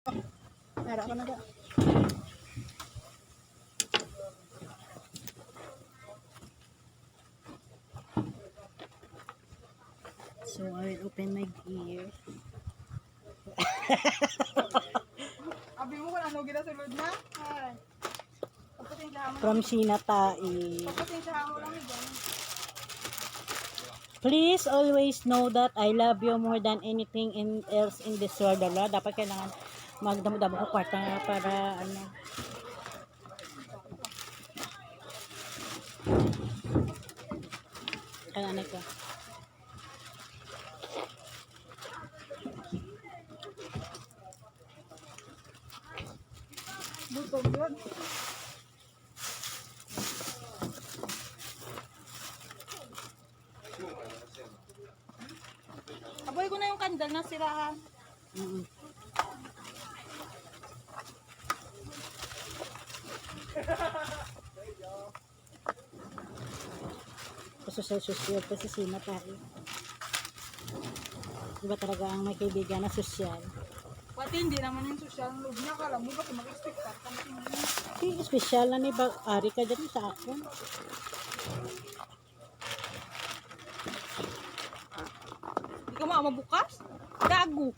Nara ko na ba? So I will open my gear. Abi mo kung ano ginasulod na? Ay. Kapatensyahan mo lang. From Sinatai. Kapatensyahan mo lang ito. Please always know that I love you more than anything else in this world. Ala, dapat kailangan magdamo-damo ko kwarta para ano. Ano ko. Butog yun. Aboy ko na yung kandal na sirahan. Mm-mm. Sosyal pa si Sinatai. Diba talaga ang may kaibigan na sosyal? Pati hindi naman yung social loob niya. Kala mo ba kung mag-expect ka? Special na ni Ari ka dyan sa akin. Hindi ka mabukas? Gago.